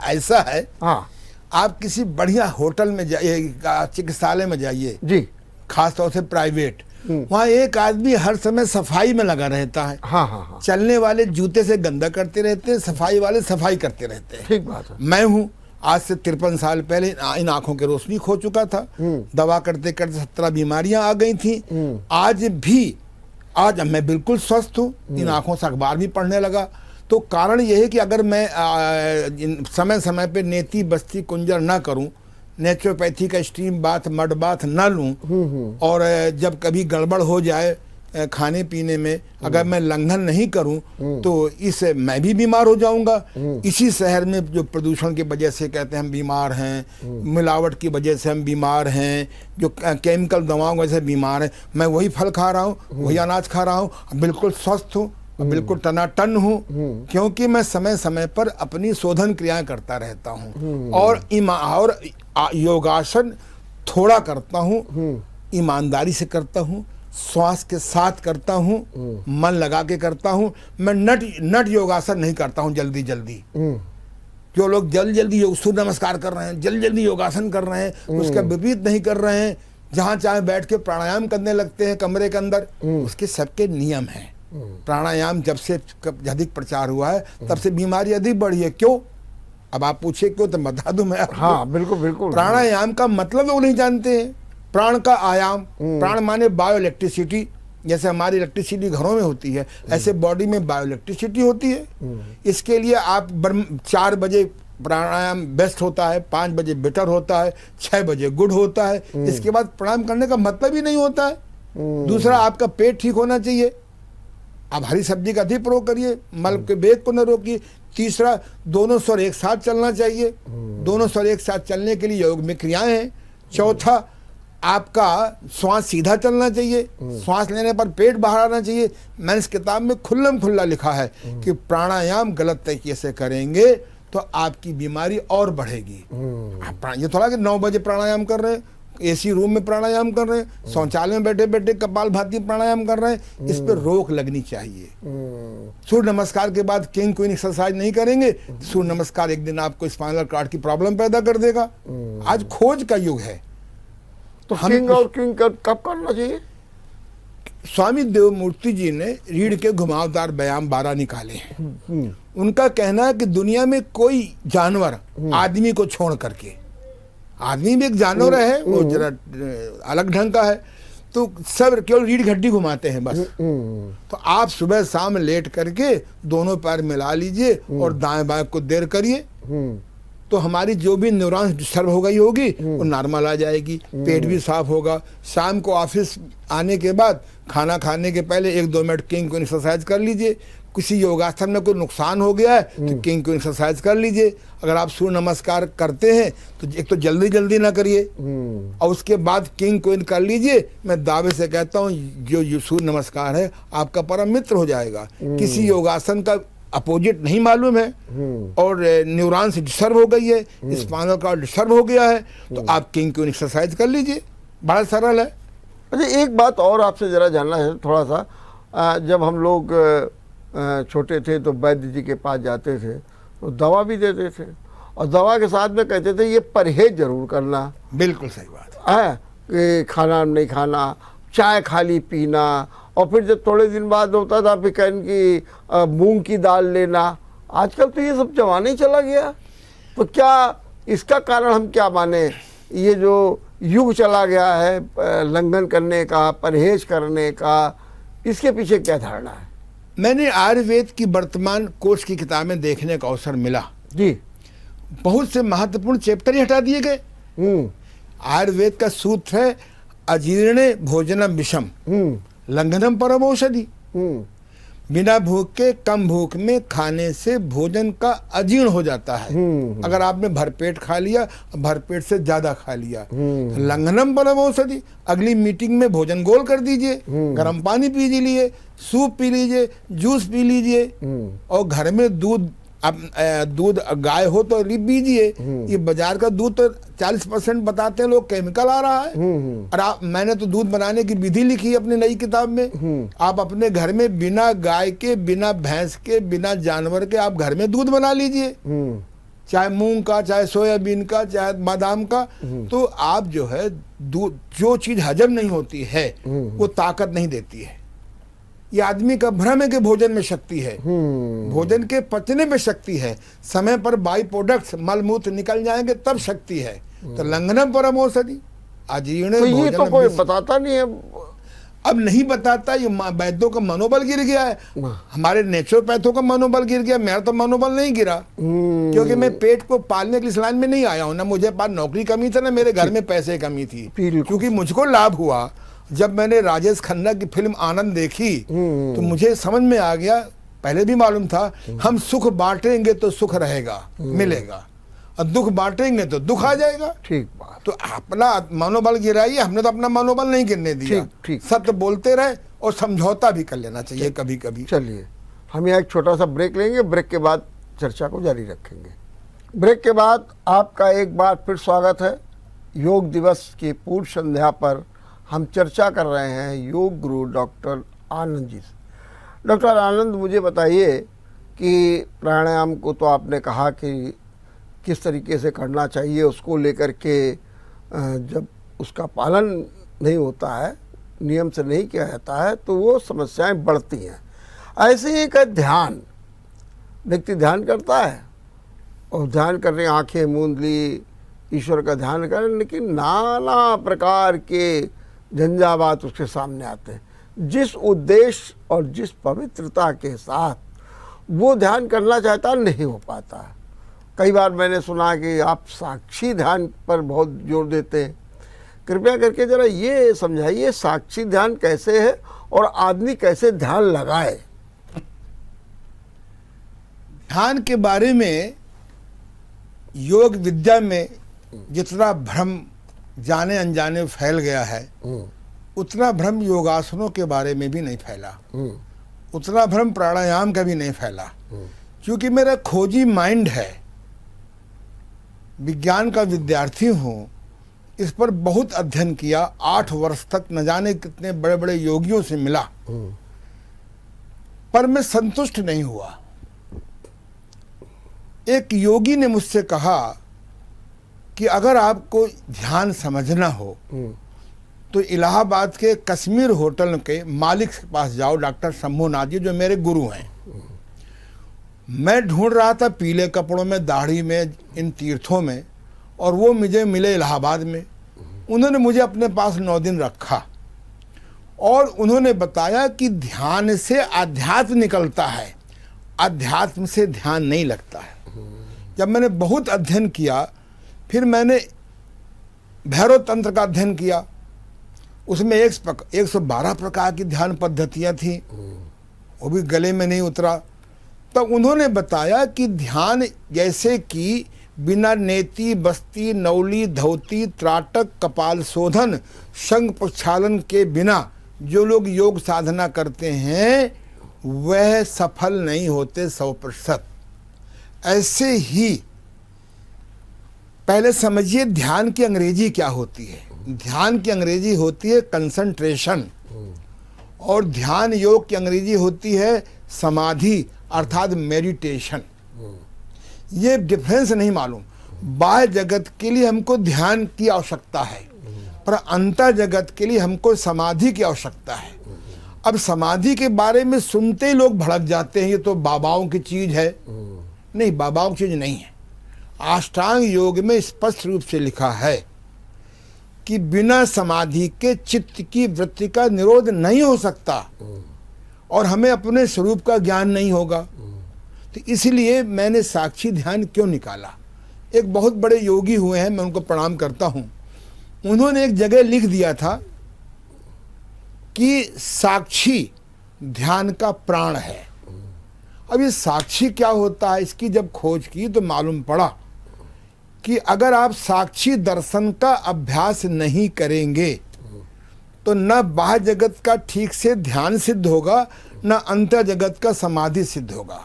B: ऐसा है।
A: हाँ,
B: आप किसी बढ़िया होटल में जाइए, चिकित्सालय में जाइए
A: जी,
B: खासतौर से प्राइवेट, वहाँ एक आदमी हर समय सफाई में लगा रहता है।
A: हाँ, हाँ, हाँ।
B: चलने वाले जूते से गंदा करते रहते हैं, सफाई वाले सफाई करते रहते हैं।
A: ठीक बात है।
B: मैं हूँ, आज से 53 साल पहले इन आंखों की रोशनी खो चुका था, दवा करते करते 17 बीमारियां आ गई थी। आज मैं बिल्कुल स्वस्थ हूँ, इन आंखों से अखबार भी पढ़ने लगा। तो कारण यह है कि अगर मैं समय समय पे नेति बस्ती कुंजर ना करूं, नेचुरोपैथी का स्टीम बाथ, मड बाथ न लूं, और जब कभी गड़बड़ हो जाए खाने पीने में, अगर मैं लंघन नहीं करूं तो इससे मैं भी बीमार हो जाऊंगा। इसी शहर में जो प्रदूषण की वजह से कहते हैं हम बीमार हैं, मिलावट की वजह से हम बीमार हैं, जो केमिकल दवाओं की वजह से बीमार हैं, मैं वही फल खा रहा हूँ, वही अनाज खा रहा हूँ, बिल्कुल स्वस्थ हूँ, बिल्कुल टनाटन हूँ, क्योंकि मैं समय समय पर अपनी शोधन क्रियाएं करता रहता हूँ और योगासन थोड़ा करता हूँ, ईमानदारी से करता हूँ, श्वास के साथ करता हूँ, मन लगा के करता हूँ। मैं नट योगासन नहीं करता हूँ जल्दी जल्दी। जो लोग जल्दी सूर्य नमस्कार कर रहे हैं, जल्दी योगासन कर रहे हैं, उसका विपरीत नहीं कर रहे हैं, जहाँ चाहे बैठ के प्राणायाम करने लगते हैं कमरे के अंदर। उसके सबके नियम हैं। प्राणायाम जब से अधिक प्रचार हुआ है तब से बीमारी अधिक बढ़ी है। क्यों? अब आप पूछे क्यों, तो बता दूं मैं।
A: हाँ, बिल्कुल बिल्कुल।
B: प्राणायाम का मतलब लोग नहीं जानते हैं। प्राण का आयाम, प्राण माने बायो इलेक्ट्रिसिटी। जैसे हमारी इलेक्ट्रिसिटी घरों में होती है, ऐसे बॉडी में बायो इलेक्ट्रिसिटी होती है। इसके लिए आप 4 बजे प्राणायाम बेस्ट होता है, 5 बजे बेटर होता है, 6 बजे गुड होता है। इसके बाद प्राणायाम करने का मतलब ही नहीं होता है। दूसरा, आपका पेट ठीक होना चाहिए, आप हरी सब्जी का अधिक प्रयोग करिए, मल के वेग को न रोकिए। तीसरा, दोनों स्वर एक साथ चलना चाहिए, दोनों स्वर एक साथ चलने के लिए योग में क्रियाएं हैं। चौथा, आपका श्वास सीधा चलना चाहिए, श्वास लेने पर पेट बाहर आना चाहिए। मैंने इस किताब में खुल्लम खुल्ला लिखा है कि प्राणायाम गलत तरीके से करेंगे तो आपकी बीमारी और बढ़ेगी। ये थोड़ा कि 9 बजे प्राणायाम कर रहे हैं, एसी रूम में प्राणायाम कर रहे हैं, शौचालय में बैठे बैठे कपाल भाती प्राणायाम कर रहे हैं, इस पर रोक लगनी चाहिए। सूर्य नमस्कार के बाद किंग क्वीन एक्सरसाइज नहीं करेंगे, सूर्य नमस्कार एक दिन आपको स्पाइनल कॉर्ड की प्रॉब्लम पैदा कर देगा। आज खोज का युग है।
A: तो किंग और क्वीन कब करना चाहिए?
B: स्वामी देवमूर्ति जी ने रीढ़ के घुमावदार व्यायाम 12 निकाले हैं। उनका कहना है कि दुनिया में कोई जानवर आदमी को छोड़ करके, आदमी भी एक जानवर है, वो जरा अलग ढंग का है, तो सब केवल रीढ़ की हड्डी घुमाते हैं बस। तो आप सुबह शाम लेट करके दोनों पैर मिला लीजिए और दाएं बाएं को देर करिए, तो हमारी जो भी न्यूरॉन्स डिस्टर्ब हो गई होगी वो नॉर्मल आ जाएगी, पेट भी साफ होगा। शाम को ऑफिस आने के बाद खाना खाने के पहले 1-2 मिनट किंग कोइन एक्सरसाइज कर लीजिए। किसी योगासन में कोई नुकसान हो गया है तो किंग कोइन एक्सरसाइज कर लीजिए। अगर आप सूर्य नमस्कार करते हैं तो एक तो जल्दी जल्दी ना करिए और उसके बाद किंग कोइन कर लीजिए। मैं दावे से कहता हूँ जो सूर्य नमस्कार है आपका परम मित्र हो जाएगा। किसी योगासन का अपोजिट नहीं मालूम है और न्यूरॉन्स डिस्टर्ब हो गई है, स्पाइनल कॉर्ड डिस्टर्ब हो गया है, तो आप किंग कोइन एक्सरसाइज कर लीजिए, बड़ा सरल है।
A: अच्छा, एक बात और आपसे ज़रा जानना है थोड़ा सा। जब हम लोग छोटे थे तो वैद्य जी के पास जाते थे तो दवा भी देते थे और दवा के साथ में कहते थे ये परहेज जरूर करना।
B: बिल्कुल सही बात
A: है कि खाना नहीं खाना, चाय खाली पीना, और फिर जब थोड़े दिन बाद होता था फिर कहन की मूंग की दाल लेना। आजकल तो ये सब जमाना ही चला गया, तो क्या इसका कारण हम क्या माने? ये जो युग चला गया है लंघन करने का, परहेज करने का, इसके पीछे क्या धारणा है?
B: मैंने आयुर्वेद की वर्तमान कोर्स की किताबें देखने का अवसर मिला
A: जी।
B: बहुत से महत्वपूर्ण चैप्टर ही हटा दिए गए। आयुर्वेद का सूत्र है अजीर्णे भोजनम विषम लंघनम परम औषधि। बिना भूख के कम भूख में खाने से भोजन का अजीर्ण हो जाता है। अगर आपने भरपेट खा लिया, भरपेट से ज्यादा खा लिया, लंघनम परम औषधि। अगली मीटिंग में भोजन गोल कर दीजिए, गर्म पानी पी लीजिए, सूप पी लीजिए, जूस पी लीजिए, और घर में दूध गाय हो तो पीजिए। ये बाजार का दूध तो 40% बताते हैं लोग केमिकल आ रहा है। और मैंने तो दूध बनाने की विधि लिखी है अपनी नई किताब में। आप अपने घर में बिना गाय के, बिना भैंस के, बिना जानवर के आप घर में दूध बना लीजिए, चाहे मूंग का, चाहे सोयाबीन का, चाहे बादाम का। तो आप जो है दूध, जो चीज हजम नहीं होती है वो ताकत नहीं देती है। ये आदमी का भ्रम है कि भोजन में शक्ति है। भोजन के पचने में शक्ति है। समय पर बाई प्रोडक्ट्स मल मूत्र निकल जाएंगे तब शक्ति है। तो लंघनम परम औषधि अजीर्ण।
A: तो ये तो कोई बताता नहीं है।
B: अब नहीं बताता, ये वैद्यों का मनोबल गिर गया है, हमारे नेचुरोपैथों का मनोबल गिर गया। मेरा तो मनोबल नहीं गिरा, क्योंकि मैं पेट को पालने के इस लाइन में नहीं आया हूँ। ना मुझे पास नौकरी कमी था, ना मेरे घर में पैसे कमी थी। क्योंकि मुझको लाभ हुआ जब मैंने राजेश खन्ना की फिल्म आनंद देखी, तो मुझे समझ में आ गया, पहले भी मालूम था, हम सुख बांटेंगे तो सुख रहेगा, मिलेगा, और दुख बांटेंगे तो दुख आ जाएगा। ठीक बात। तो अपना मनोबल गिराइए, हमने तो अपना मनोबल नहीं गिरने दिया। ठीक। सत्य बोलते रहे और समझौता भी कर लेना चाहिए कभी कभी।
A: चलिए, हम यहाँ एक छोटा सा ब्रेक लेंगे, ब्रेक के बाद चर्चा को जारी रखेंगे। ब्रेक के बाद आपका एक बार फिर स्वागत है। योग दिवस की पूर्व संध्या पर हम चर्चा कर रहे हैं योग गुरु डॉक्टर आनंद जी से। डॉक्टर आनंद, मुझे बताइए कि प्राणायाम को तो आपने कहा कि किस तरीके से करना चाहिए, उसको लेकर के जब उसका पालन नहीं होता है, नियम से नहीं किया जाता है, तो वो समस्याएं बढ़ती हैं। ऐसे ही एक ध्यान, व्यक्ति ध्यान करता है और ध्यान करने आंखें मूंद ली, ईश्वर का ध्यान करें, लेकिन नाना प्रकार के झंझावात उसके सामने आते हैं। जिस उद्देश्य और जिस पवित्रता के साथ वो ध्यान करना चाहता नहीं हो पाता। कई बार मैंने सुना कि आप साक्षी ध्यान पर बहुत जोर देते हैं। कृपया करके जरा ये समझाइए, साक्षी ध्यान कैसे है और आदमी कैसे ध्यान लगाए?
B: ध्यान के बारे में योग विद्या में जितना भ्रम जाने अनजाने फैल गया है, उतना भ्रम योगासनों के बारे में भी नहीं फैला, उतना भ्रम प्राणायाम का भी नहीं फैला। क्योंकि मेरा खोजी माइंड है, विज्ञान का विद्यार्थी हूँ, इस पर बहुत अध्ययन किया। 8 वर्ष तक न जाने कितने बड़े बड़े योगियों से मिला, पर मैं संतुष्ट नहीं हुआ। एक योगी ने मुझसे कहा कि अगर आपको ध्यान समझना हो तो इलाहाबाद के कश्मीर होटल के मालिक के पास जाओ, डॉक्टर शंभूनाथ जी, जो मेरे गुरु हैं। मैं ढूंढ रहा था पीले कपड़ों में, दाढ़ी में, इन तीर्थों में, और वो मुझे मिले इलाहाबाद में। उन्होंने मुझे अपने पास 9 दिन रखा और उन्होंने बताया कि ध्यान से आध्यात्म निकलता है, आध्यात्म से ध्यान नहीं लगता है। जब मैंने बहुत अध्ययन किया, फिर मैंने भैरव तंत्र का अध्ययन किया। उसमें 112 प्रकार की ध्यान पद्धतियाँ थीं, वो भी गले में नहीं उतरा। तो उन्होंने बताया कि ध्यान जैसे कि बिना नेति, बस्ती, नौली, धौती, त्राटक, कपाल शोधन, शंख प्रक्षालन के बिना जो लोग योग साधना करते हैं वह सफल नहीं होते 100%। ऐसे ही पहले समझिए ध्यान की अंग्रेजी क्या होती है। ध्यान की अंग्रेजी होती है कंसंट्रेशन, और ध्यान योग की अंग्रेजी होती है समाधि अर्थात मेडिटेशन। ये डिफरेंस नहीं मालूम। बाह्य जगत के लिए हमको ध्यान की आवश्यकता है, पर अंतर जगत के लिए हमको समाधि की आवश्यकता है। अब समाधि के बारे में सुनते ही लोग भड़क जाते हैं, ये तो बाबाओं की चीज है। नहीं, बाबाओं की चीज नहीं है। अष्टांग योग में स्पष्ट रूप से लिखा है कि बिना समाधि के चित्त की वृत्ति का निरोध नहीं हो सकता और हमें अपने स्वरूप का ज्ञान नहीं होगा। तो इसलिए मैंने साक्षी ध्यान क्यों निकाला। एक बहुत बड़े योगी हुए हैं, मैं उनको प्रणाम करता हूं। उन्होंने एक जगह लिख दिया था कि साक्षी ध्यान का प्राण है। अब ये साक्षी क्या होता है, इसकी जब खोज की तो मालूम पड़ा कि अगर आप साक्षी दर्शन का अभ्यास नहीं करेंगे तो न बाह्य जगत का ठीक से ध्यान सिद्ध होगा, न अंतर जगत का समाधि सिद्ध होगा।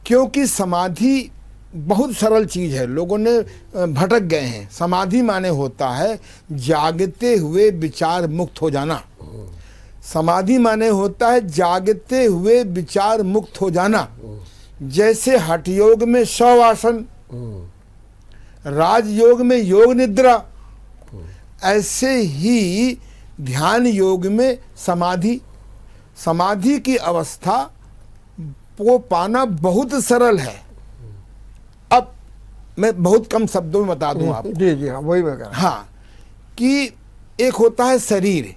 B: क्योंकि समाधि बहुत सरल चीज है, लोगों ने भटक गए हैं। समाधि माने होता है जागते हुए विचार मुक्त हो जाना। समाधि माने होता है जागते हुए विचार मुक्त हो जाना। जैसे हठ योग में शवासन, राजयोग में योग निद्रा, ऐसे ही ध्यान योग में समाधि। समाधि की अवस्था को पाना बहुत सरल है। अब मैं बहुत कम शब्दों में बता दूं आपको।
A: जी जी हाँ, वही मैं कह रहा हूं।
B: हाँ, कि एक होता है शरीर,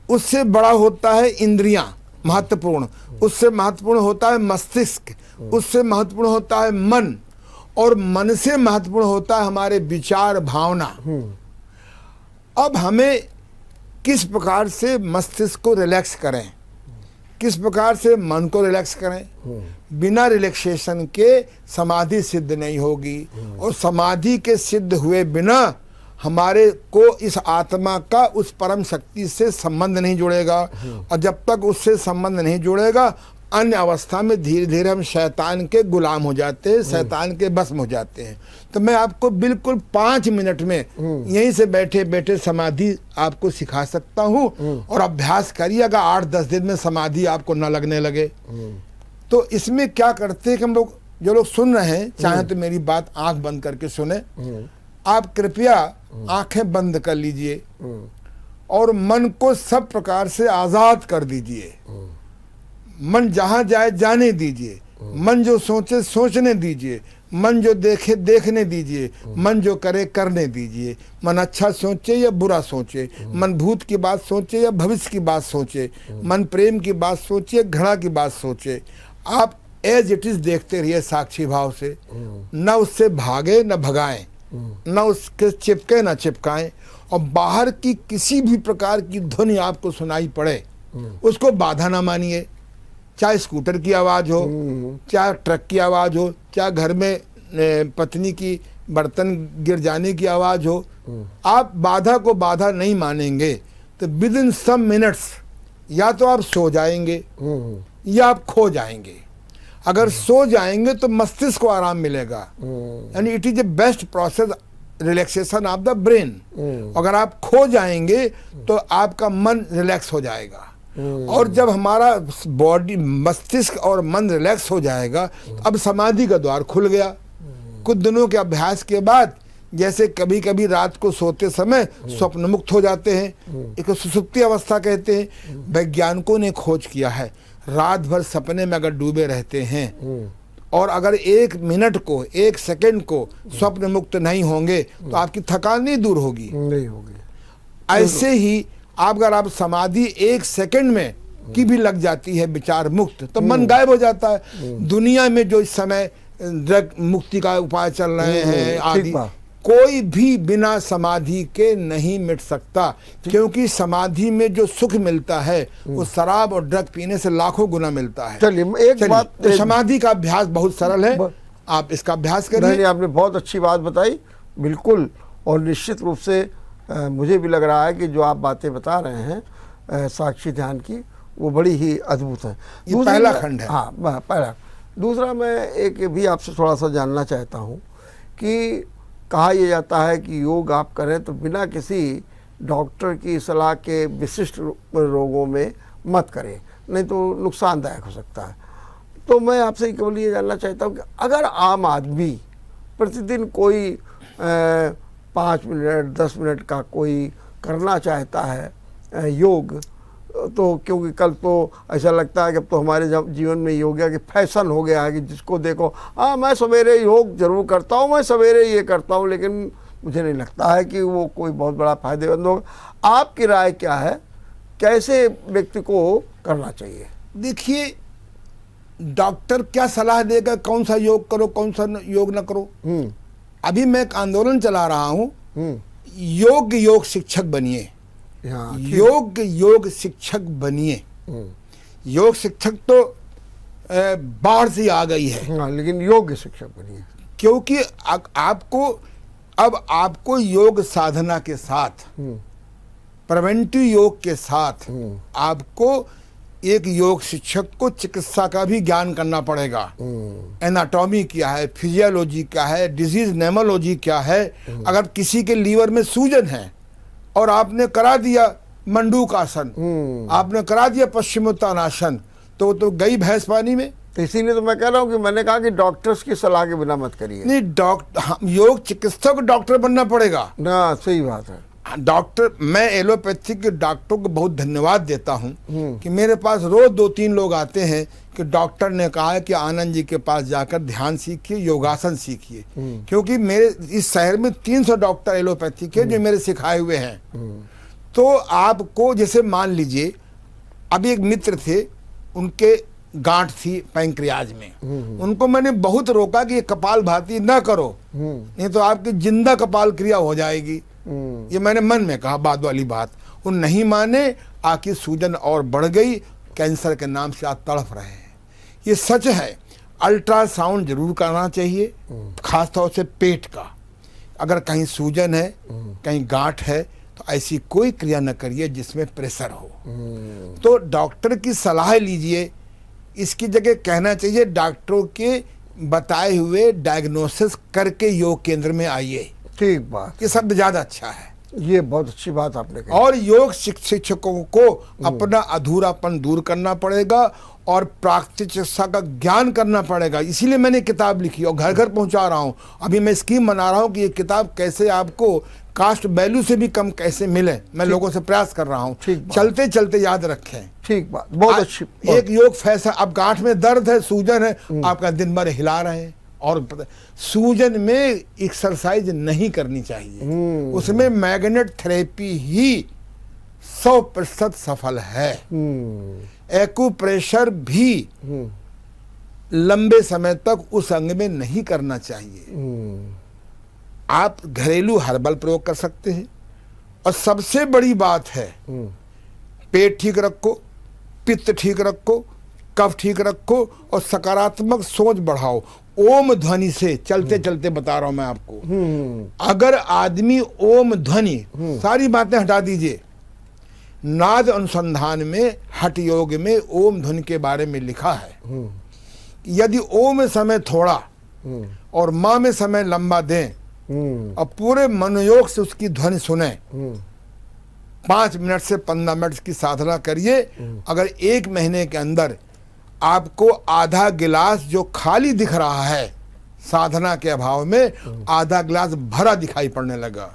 B: उससे बड़ा होता है इंद्रियां महत्वपूर्ण, उससे महत्वपूर्ण होता है मस्तिष्क, उससे महत्वपूर्ण होता है मन, और मन से महत्वपूर्ण होता है हमारे विचार भावना। अब हमें किस प्रकार से मस्तिष्क को रिलैक्स करें, किस प्रकार से मन को रिलैक्स करें। बिना रिलैक्सेशन के समाधि सिद्ध नहीं होगी, और समाधि के सिद्ध हुए बिना हमारे को इस आत्मा का उस परम शक्ति से संबंध नहीं जुड़ेगा। और जब तक उससे संबंध नहीं जुड़ेगा, अन्य अवस्था में धीरे धीरे हम शैतान के गुलाम हो जाते हैं, शैतान के बस में हो जाते हैं। तो मैं आपको बिल्कुल 5 मिनट में यहीं से बैठे बैठे समाधि आपको सिखा सकता हूँ, और अभ्यास करिएगा। 8-10 दिन में समाधि आपको न लगने लगे। तो इसमें क्या करते हैं कि हम लोग, जो लोग सुन रहे हैं, चाहे तो मेरी बात आंख बंद करके सुने। आप कृपया आंखें बंद कर लीजिए और मन को सब प्रकार से आजाद कर दीजिए। मन जहां जाए जाने दीजिए, मन जो सोचे सोचने दीजिए, मन जो देखे देखने दीजिए, मन जो करे करने दीजिए। मन अच्छा सोचे या बुरा सोचे, मन भूत की बात सोचे या भविष्य की बात सोचे, मन प्रेम की बात सोचे या घृणा की बात सोचे, आप एज इट इज देखते रहिए साक्षी भाव से। न उससे भागे न भगाएं, न उसके चिपके न चिपकाएं। और बाहर की किसी भी प्रकार की ध्वनि आपको सुनाई पड़े, उसको बाधा ना मानिए। चाहे स्कूटर की आवाज़ हो, चाहे ट्रक की आवाज़ हो, चाहे घर में पत्नी की बर्तन गिर जाने की आवाज़ हो, आप बाधा को बाधा नहीं मानेंगे तो विद इन सम मिनट्स या तो आप सो जाएंगे या आप खो जाएंगे। अगर सो जाएंगे तो मस्तिष्क को आराम मिलेगा, यानी it is a best process relaxation of the brain. अगर आप खो जाएंगे तो आपका मन रिलैक्स हो जाएगा। और जब हमारा बॉडी, मस्तिष्क और मन रिलैक्स हो जाएगा, अब समाधि का द्वार खुल गया। कुछ दिनों के अभ्यास के बाद जैसे कभी कभी रात को सोते समय स्वप्न मुक्त हो जाते हैं, एक सुसुप्ति अवस्था कहते हैं। वैज्ञानिकों ने खोज किया है, रात भर सपने में अगर डूबे रहते हैं और अगर 1 मिनट को 1 सेकंड को स्वप्न मुक्त नहीं होंगे तो आपकी थकान नहीं दूर होगी,
A: नहीं होगी।
B: ऐसे ही अगर आप समाधि 1 सेकंड में की भी लग जाती है विचार मुक्त, तो मन गायब हो जाता है। दुनिया में जो इस समय ड्रग मुक्ति का उपाय चल रहे हैं आदि, कोई भी बिना समाधि के नहीं मिट सकता, क्योंकि समाधि में जो सुख मिलता है वो शराब और ड्रग पीने से लाखों गुना मिलता है।
A: चलिए एक बात,
B: तो समाधि का अभ्यास बहुत सरल है, आप इसका अभ्यास करिए।
A: नहीं, आपने बहुत अच्छी बात बताई, बिल्कुल। और निश्चित रूप से मुझे भी लग रहा है कि जो आप बातें बता रहे हैं साक्षी ध्यान की, वो बड़ी ही अद्भुत है।
B: ये पहला खंड है।
A: हाँ, पहला। दूसरा मैं एक भी आपसे थोड़ा सा जानना चाहता हूँ कि कहा यह जाता है कि योग आप करें तो बिना किसी डॉक्टर की सलाह के विशिष्ट रोगों में मत करें, नहीं तो नुकसानदायक हो सकता है। तो मैं आपसे केवल ये जानना चाहता हूँ कि अगर आम आदमी प्रतिदिन कोई 5 मिनट 10 मिनट का कोई करना चाहता है योग, तो क्योंकि कल तो ऐसा लगता है कि अब तो हमारे जीवन में योग कि फैशन हो गया है कि जिसको देखो, हाँ मैं सवेरे योग जरूर करता हूँ, मैं सवेरे ये करता हूँ, लेकिन मुझे नहीं लगता है कि वो कोई बहुत बड़ा फायदेमंद होगा। आपकी राय क्या है, कैसे व्यक्ति को करना चाहिए?
B: देखिए, डॉक्टर क्या सलाह देगा, कौन सा योग करो कौन सा योग न करो। अभी मैं एक आंदोलन चला रहा हूँ, योग शिक्षक बनिए। योग शिक्षक बनिए। योग शिक्षक तो बाहर से आ गई है।
A: हाँ, लेकिन योग शिक्षक बनिए,
B: क्योंकि आपको योग साधना के साथ, प्रिवेंटिव योग के साथ आपको एक योग शिक्षक को चिकित्सा का भी ज्ञान करना पड़ेगा। एनाटॉमी क्या है, फिजियोलॉजी क्या है, डिजीज नेमोलॉजी क्या है। अगर किसी के लीवर में सूजन है और आपने करा दिया मंडूक आसन, आपने करा दिया पश्चिमोत्तानासन, तो गई भैंस पानी में।
A: तो इसीलिए तो मैं कह रहा हूँ कि मैंने कहा कि डॉक्टर्स की सलाह के बिना मत करिए।
B: नहीं, योग चिकित्सक डॉक्टर बनना पड़ेगा
A: ना, सही बात है।
B: डॉक्टर, मैं एलोपैथिक के डॉक्टरों को बहुत धन्यवाद देता हूँ कि मेरे पास रोज 2-3 लोग आते हैं कि डॉक्टर ने कहा है कि आनंद जी के पास जाकर ध्यान सीखिए, योगासन सीखिए। क्योंकि मेरे इस शहर में 300 डॉक्टर एलोपैथिक है जो मेरे सिखाए हुए हैं। तो आपको, जैसे मान लीजिए अभी एक मित्र थे, उनके गांठ थी पैंक्रियाज में, उनको मैंने बहुत रोका कि ये कपालभाति ना करो, नहीं तो आपकी जिंदा कपाल क्रिया हो जाएगी। ये मैंने मन में कहा बाद वाली बात, वो नहीं माने, आखिर सूजन और बढ़ गई, कैंसर के नाम से आज तड़प रहे हैं। ये सच है। अल्ट्रासाउंड जरूर करना चाहिए, खासतौर से पेट का। अगर कहीं सूजन है, कहीं गांठ है, तो ऐसी कोई क्रिया न करिए जिसमें प्रेशर हो। तो डॉक्टर की सलाह लीजिए। इसकी जगह कहना चाहिए डॉक्टरों के बताए हुए डायग्नोसिस करके योग केंद्र में आइए।
A: ठीक बात,
B: ये सब ज्यादा अच्छा है।
A: ये बहुत अच्छी बात आपने कही।
B: और योग शिक्षकों को अपना अधूरापन दूर करना पड़ेगा और प्राकृतिक चिकित्सा का ज्ञान करना पड़ेगा। इसीलिए मैंने किताब लिखी और घर घर पहुंचा रहा हूं। अभी मैं स्कीम बना रहा हूं कि ये किताब कैसे आपको कास्ट वैल्यू से भी कम कैसे मिले, मैं लोगों से प्रयास कर रहा हूं। चलते चलते याद रखें।
A: ठीक बात, बहुत अच्छी।
B: एक योग फैसला, अब गांठ में दर्द है, सूजन है, आपका दिन भर हिला रहे हैं, और सूजन में एक्सरसाइज नहीं करनी चाहिए। उसमें मैग्नेट थेरेपी ही 100% सफल है। एक्यूप्रेशर भी लंबे समय तक उस अंग में नहीं करना चाहिए। आप घरेलू हर्बल प्रयोग कर सकते हैं। और सबसे बड़ी बात है, पेट ठीक रखो, पित्त ठीक रखो, कफ ठीक रखो और सकारात्मक सोच बढ़ाओ। ओम ध्वनि से चलते चलते बता रहा हूं मैं आपको। अगर आदमी ओम ध्वनि, सारी बातें हटा दीजिए, नाद अनुसंधान में हठ योग में ओम ध्वनि के बारे में लिखा है। यदि ओम में समय थोड़ा और माँ में समय लंबा दें और पूरे मनोयोग से उसकी ध्वनि सुने, 5 मिनट से 15 मिनट की साधना करिए। अगर 1 महीने के अंदर आपको आधा गिलास जो खाली दिख रहा है साधना के अभाव में आधा गिलास भरा दिखाई पड़ने लगा,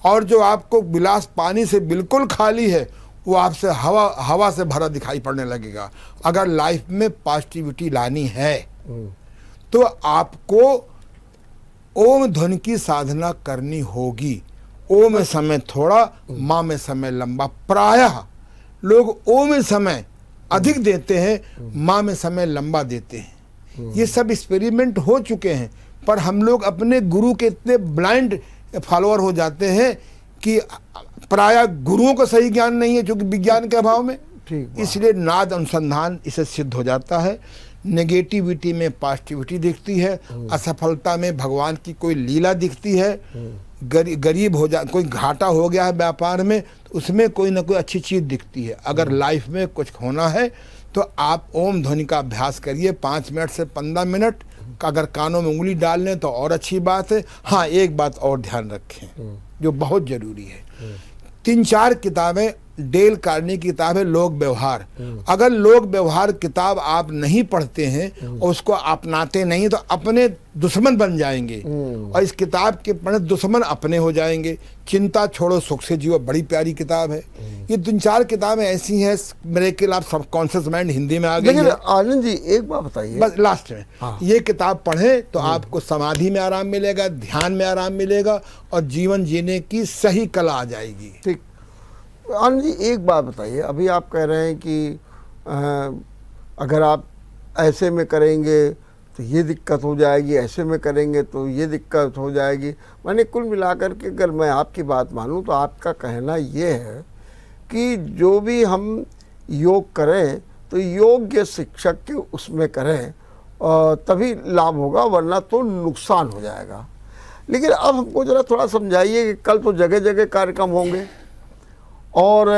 B: और जो आपको गिलास पानी से बिल्कुल खाली है वो आपसे हवा से भरा दिखाई पड़ने लगेगा। अगर लाइफ में पॉजिटिविटी लानी है तो आपको ओम ध्वनि की साधना करनी होगी। ओम में समय थोड़ा, माँ में समय लंबा। प्रायः लोग ओम में समय अधिक देते हैं, माँ में समय लंबा देते हैं। ये सब एक्सपेरिमेंट हो चुके हैं, पर हम लोग अपने गुरु के इतने ब्लाइंड फॉलोअर हो जाते हैं कि प्रायः गुरुओं को सही ज्ञान नहीं है, क्योंकि विज्ञान के अभाव में। इसलिए नाद अनुसंधान इसे सिद्ध हो जाता है। नेगेटिविटी में पॉजिटिविटी दिखती है, असफलता में भगवान की कोई लीला दिखती है, गरीब हो जा, कोई घाटा हो गया है व्यापार में, तो उसमें कोई ना कोई अच्छी चीज़ दिखती है। अगर लाइफ में कुछ होना है तो आप ओम ध्वनि का अभ्यास करिए 5 मिनट से 15 मिनट। अगर कानों में उंगली डाल लें तो और अच्छी बात है। हाँ, एक बात और ध्यान रखें जो बहुत ज़रूरी है। 3-4 किताबें डेल कार्नेगी की किताब है लोक व्यवहार। अगर लोक व्यवहार किताब आप नहीं पढ़ते हैं और उसको अपनाते नहीं तो अपने दुश्मन बन जाएंगे, और इस किताब के पढ़ने दुश्मन अपने हो जाएंगे। चिंता छोड़ो सुख से जियो बड़ी प्यारी किताब है। ये 3-4 किताबें ऐसी हैं, मेरे खिलाफ सबकॉन्शियस माइंड हिंदी में आ गई है।
A: आनंद जी एक बात बताइए,
B: बस लास्ट में ये किताब पढ़ें तो आपको समाधि में आराम मिलेगा, ध्यान में आराम मिलेगा, और जीवन जीने की सही कला आ जाएगी।
A: ठीक। आनंद जी एक बात बताइए, अभी आप कह रहे हैं कि अगर आप ऐसे में करेंगे तो ये दिक्कत हो जाएगी, ऐसे में करेंगे तो ये दिक्कत हो जाएगी। मैंने कुल मिलाकर के अगर मैं आपकी बात मानूं तो आपका कहना ये है कि जो भी हम योग करें तो योग्य शिक्षक के उसमें करें और तभी लाभ होगा, वरना तो नुकसान हो जाएगा। लेकिन अब हमको ज़रा थोड़ा समझाइए कि कल तो जगह जगह कार्यक्रम होंगे, और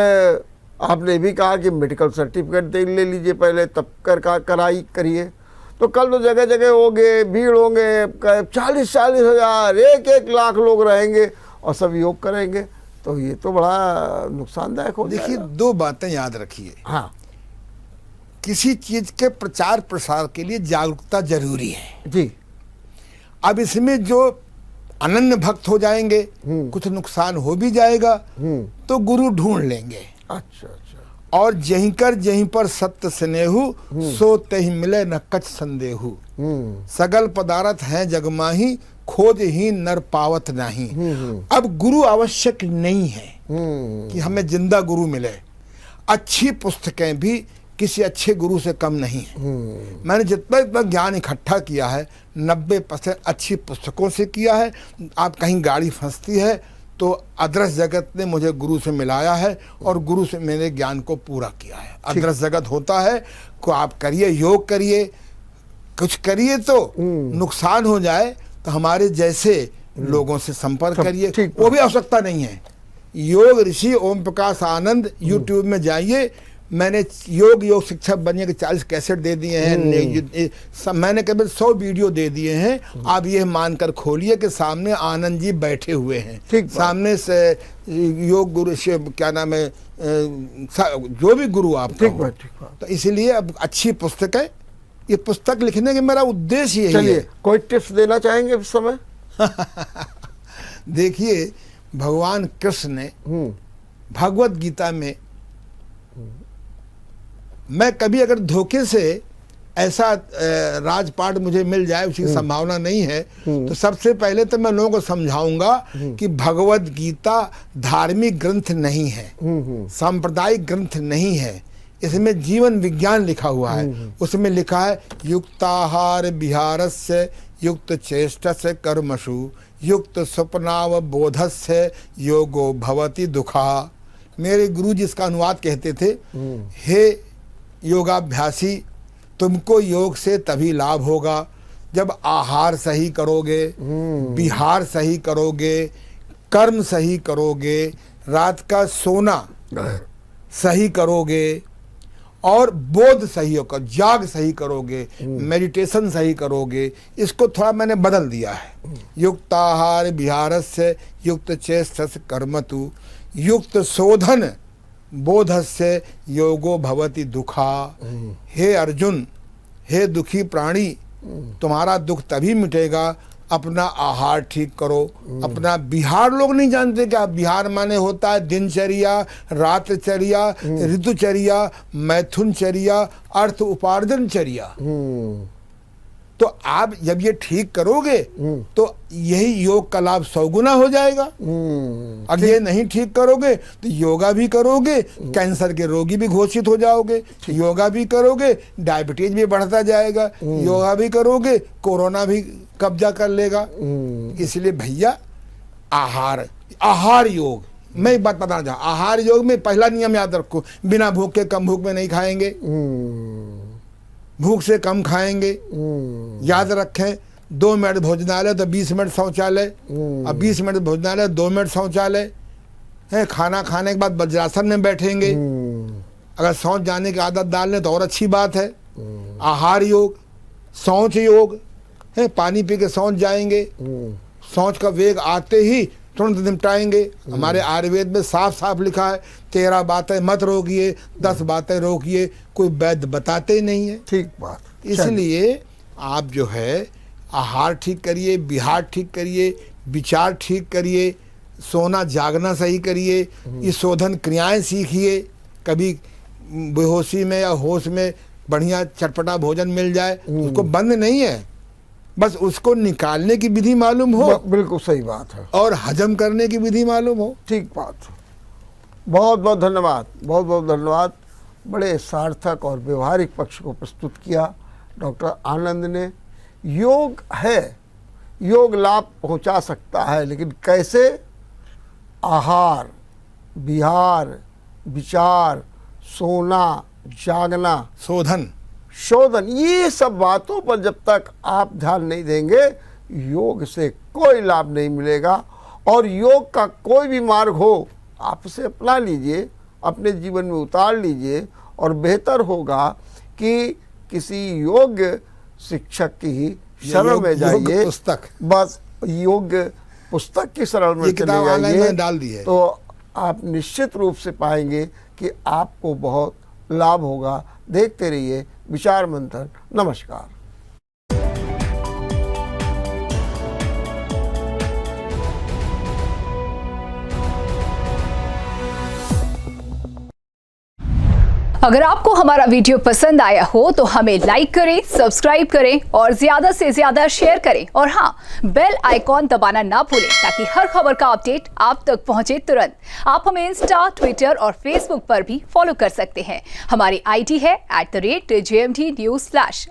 A: आपने भी कहा कि मेडिकल सर्टिफिकेट ले लीजिए पहले, तब करिए। तो कल तो जगह जगह होंगे, भीड़ होंगे, 40-40 हज़ार, 1-1 लाख लोग रहेंगे और सब योग करेंगे, तो ये तो बड़ा नुकसानदायक हो जाएगा।
B: देखिए, 2 बातें याद रखिए।
A: हाँ,
B: किसी चीज़ के प्रचार प्रसार के लिए जागरूकता जरूरी है
A: जी।
B: अब इसमें जो अनन्य भक्त हो जाएंगे, कुछ नुकसान हो भी जाएगा, तो गुरु ढूंढ लेंगे।
A: अच्छा।
B: और जहीं पर सत्य स्नेहु, सो तहि मिले न कछ संदेहु। सगल पदार्थ हैं जगमाही, खोज ही नर पावत नहीं। अब गुरु आवश्यक नहीं है कि हमें जिंदा गुरु मिले। अच्छी पुस्तकें भी किसी अच्छे गुरु से कम नहीं है। मैंने जितना ज्ञान इकट्ठा किया है 90% अच्छी पुस्तकों से किया है। आप कहीं गाड़ी फंसती है तो अदृश्य जगत ने मुझे गुरु से मिलाया है और गुरु से मेरे ज्ञान को पूरा किया है। अदृश्य जगत होता है को आप करिए, योग करिए, कुछ करिए तो नुकसान हो जाए तो हमारे जैसे लोगों से संपर्क करिए, वो भी आवश्यकता नहीं है। योग ऋषि ओम प्रकाश आनंद यूट्यूब में जाइए, मैंने योग शिक्षक बनने के 40 कैसेट दे दिए हैं। मैंने केवल 100 वीडियो दे दिए हैं। आप ये मानकर खोलिए कि सामने आनंद जी बैठे हुए हैं, सामने से योग गुरु से क्या नाम है, जो भी गुरु आप, तो इसलिए अब अच्छी पुस्तक है। ये पुस्तक लिखने का मेरा उद्देश्य यही है।
A: कोई टिप्स देना चाहेंगे इस समय?
B: देखिए, भगवान कृष्ण ने भगवत गीता में, मैं कभी अगर धोखे से ऐसा राजपाट मुझे मिल जाए, उसकी संभावना नहीं है, तो सबसे पहले तो मैं लोगों को समझाऊंगा कि भगवत गीता धार्मिक ग्रंथ नहीं है, सांप्रदायिक ग्रंथ नहीं है। इसमें जीवन विज्ञान लिखा हुआ है। उसमें लिखा है युक्ताहार विहारस्य युक्त चेष्टस्य कर्मसु युक्त स्वप्नाव बोधस्य योगो भवति दुखा। मेरे गुरु जी इसका अनुवाद कहते थे, हे योगाभ्यासी, तुमको योग से तभी लाभ होगा जब आहार सही करोगे, विहार सही करोगे, कर्म सही करोगे, रात का सोना सही करोगे, और बोध सही होगा, जाग सही करोगे, मेडिटेशन सही करोगे। इसको थोड़ा मैंने बदल दिया है। युक्ताहार विहारस्य युक्त चेष्टस्य कर्मतु युक्त शोधन बोधस्य योगो भवति दुखा। हे अर्जुन, हे दुखी प्राणी, तुम्हारा दुख तभी मिटेगा अपना आहार ठीक करो। अपना बिहार लोग नहीं जानते क्या? बिहार माने होता है दिनचर्या, रातचर्या, ऋतुचर्या, मैथुनचर्या, अर्थ उपार्जनचर्या। तो आप जब ये ठीक करोगे तो यही योग का लाभ 100 गुना हो जाएगा। अगर ये नहीं ठीक करोगे तो योगा भी करोगे, कैंसर के रोगी भी घोषित हो जाओगे। योगा भी करोगे, डायबिटीज भी बढ़ता जाएगा। योगा भी करोगे, कोरोना भी कब्जा कर लेगा। इसलिए भैया आहार योग मैं बात बताना चाहूँ। आहार योग में पहला नियम याद रखो, बिना भूख के कम भूख में नहीं खाएंगे, भूख से कम खाएंगे। याद रखें, 2 मिनट भोजनालय तो 20 मिनट शौचालय, अब 20 मिनट भोजनालय 2 मिनट शौचालय है। खाना खाने के बाद वज्रासन में बैठेंगे। अगर शौच जाने की आदत डाल लें तो और अच्छी बात है। आहार योग, शौच योग है, पानी पी के शौच जाएंगे, शौच का वेग आते ही तुरंत निपटाएंगे। हमारे आयुर्वेद में साफ साफ लिखा है, 13 बातें मत रोकिए, 10 बातें रोकिए। कोई वैद्य बताते ही नहीं है।
A: ठीक बात।
B: इसलिए आप जो है आहार ठीक करिए, बिहार ठीक करिए, विचार ठीक करिए, सोना जागना सही करिए, ये शोधन क्रियाएं सीखिए। कभी बेहोशी में या होश में बढ़िया चटपटा भोजन मिल जाए, उसको बंद नहीं है, बस उसको निकालने की विधि मालूम हो।
A: बिल्कुल सही बात है।
B: और हजम करने की विधि मालूम हो।
A: ठीक बात। बहुत बहुत धन्यवाद, बहुत बहुत धन्यवाद। बड़े सार्थक और व्यवहारिक पक्ष को प्रस्तुत किया डॉक्टर आनंद ने। योग है, योग लाभ पहुंचा सकता है, लेकिन कैसे? आहार, विहार, विचार, सोना, जागना, शोधन, ये सब बातों पर जब तक आप ध्यान नहीं देंगे, योग से कोई लाभ नहीं मिलेगा। और योग का कोई भी मार्ग हो, आप उसे अपना लीजिए, अपने जीवन में उतार लीजिए, और बेहतर होगा कि किसी योग शिक्षक की शरण में जाइए। बस योग पुस्तक की शरण में चले जाइए,
B: डाल दी है,
A: तो आप निश्चित रूप से पाएंगे कि आपको बहुत लाभ होगा। देखते रहिए विचार मंथन। नमस्कार।
C: अगर आपको हमारा वीडियो पसंद आया हो तो हमें लाइक करें, सब्सक्राइब करें और ज्यादा से ज्यादा शेयर करें। और हाँ, बेल आइकॉन दबाना ना भूलें ताकि हर खबर का अपडेट आप तक पहुंचे तुरंत। आप हमें इंस्टा, ट्विटर और फेसबुक पर भी फॉलो कर सकते हैं। हमारी आईडी है @JMT News